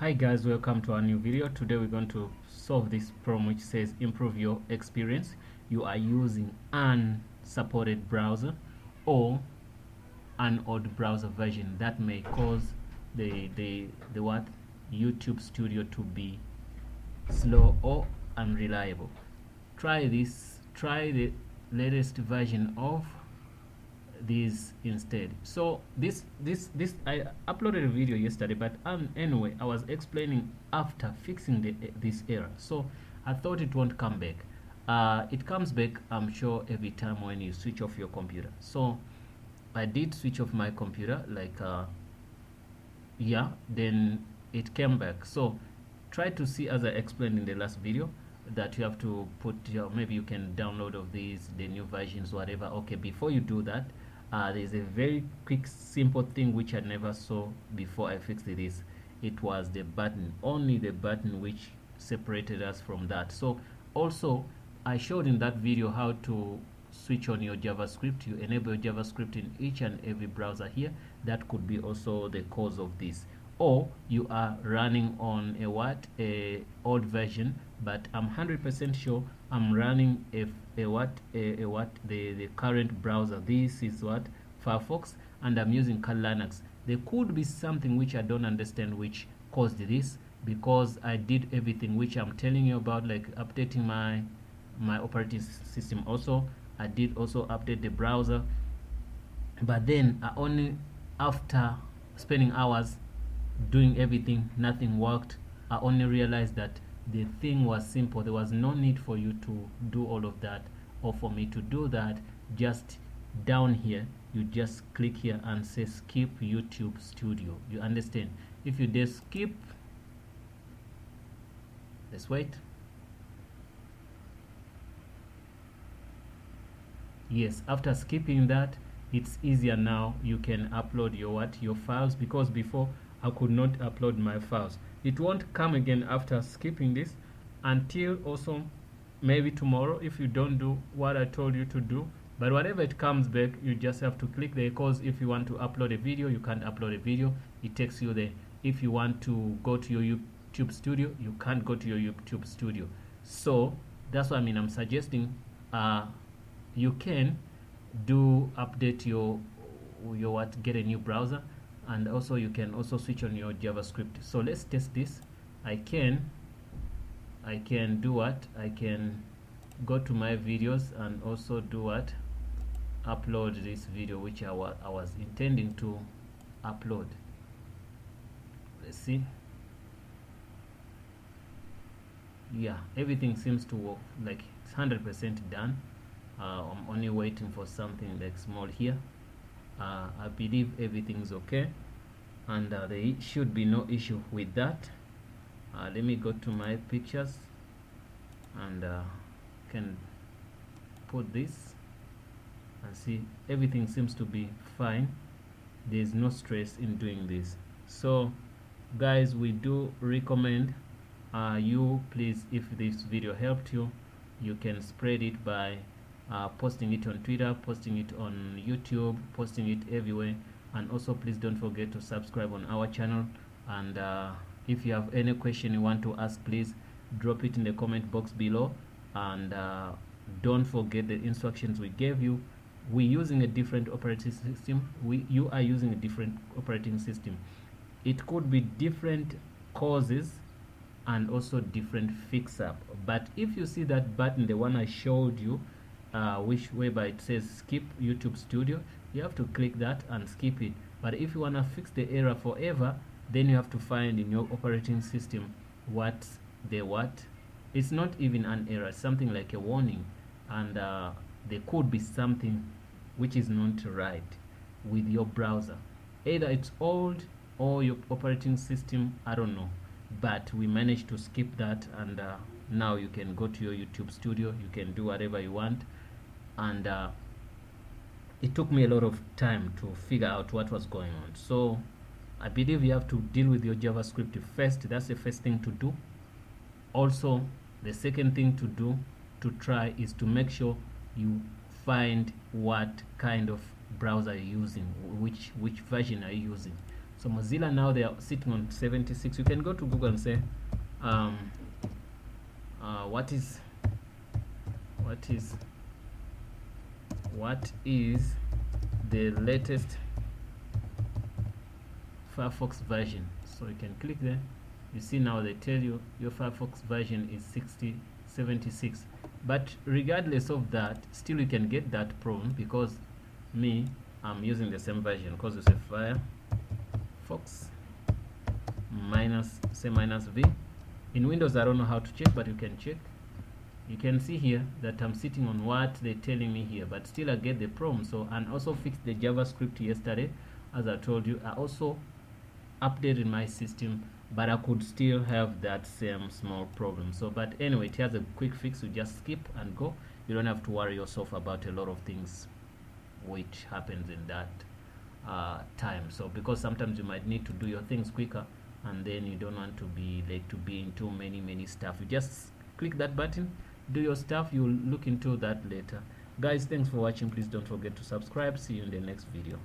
Hi guys, welcome to our new video. Today we're going to solve this problem which says improve your experience. You are using unsupported browser or an old browser version that may cause the what YouTube Studio to be slow or unreliable. Try the latest version of these instead. So this I uploaded a video yesterday, but anyway, I was explaining after fixing this error, so I thought it won't come back. It comes back, I'm sure, every time when you switch off your computer. So I did switch off my computer, like yeah, then it came back. So try to see, as I explained in the last video, that you have to put your, maybe you can download of these, the new versions, whatever. Okay, before you do that, there's a very quick simple thing which I never saw before I fixed this. It was the button, only the button, which separated us from that. So also I showed in that video how to switch on your JavaScript. You enable JavaScript in each and every browser here. That could be also the cause of this. Or you are running on a old version, but I'm 100% sure I'm running the current browser. This is what, Firefox, and I'm using Kali Linux. There could be something which I don't understand which caused this, because I did everything which I'm telling you about, like updating my operating system. Also I did also update the browser, but then I only, after spending hours doing everything, nothing worked. I only realized that the thing was simple. There was no need for you to do all of that, or for me to do that. Just down here, you just click here and say skip YouTube Studio. You understand? If you just skip, let's wait. Yes, after skipping that, it's easier now. You can upload your files, because before I could not upload my files. It won't come again after skipping this until also maybe tomorrow, if you don't do what I told you to do. But whatever it comes back, you just have to click there, because if you want to upload a video, you can't upload a video, it takes you there. If you want to go to your YouTube Studio, you can't go to your YouTube Studio. So that's what I mean. I'm suggesting you can do update your get a new browser, and also you can also switch on your JavaScript. So let's test this. I can do what, I can go to my videos and also do what, upload this video which I was intending to upload. Let's see. Yeah, everything seems to work, like it's 100% done. I'm only waiting for something like small here. I believe everything's okay, and there should be no issue with that. Let me go to my pictures and can put this and see everything seems to be fine. There's no stress in doing this. So guys, we do recommend you, please, if this video helped you, you can spread it by posting it on Twitter, posting it on YouTube, posting it everywhere. And also please don't forget to subscribe on our channel. And if you have any question you want to ask, please drop it in the comment box below. And don't forget the instructions we gave you. We're using a different operating system. You are using a different operating system. It could be different causes and also different fix up. But if you see that button, the one I showed you, whereby it says skip YouTube Studio, you have to click that and skip it. But if you want to fix the error forever, then you have to find in your operating system it's not even an error, it's something like a warning, and there could be something which is not right with your browser. Either it's old or your operating system, I don't know, but we managed to skip that, and now you can go to your YouTube Studio, you can do whatever you want. And it took me a lot of time to figure out what was going on. So I believe you have to deal with your JavaScript first. That's the first thing to do. Also, the second thing to do, to try, is to make sure you find what kind of browser you're using, which version are you using. So Mozilla now they are sitting on 76. You can go to Google and say what is the latest Firefox version. So you can click there. You see now they tell you your Firefox version is 76. But regardless of that, still you can get that problem, because I'm using the same version, because you say Firefox minus V. In Windows I don't know how to check, but you can check. You can see here that I'm sitting on what they're telling me here, but still I get the problem. So, and also fixed the JavaScript yesterday, as I told you. I also updated my system, but I could still have that same small problem. So, but anyway, it has a quick fix. You just skip and go. You don't have to worry yourself about a lot of things which happens in that time. So, because sometimes you might need to do your things quicker, and then you don't want to be into many stuff. You just click that button, do your stuff. You'll look into that later. Guys, thanks for watching. Please don't forget to subscribe. See you in the next video.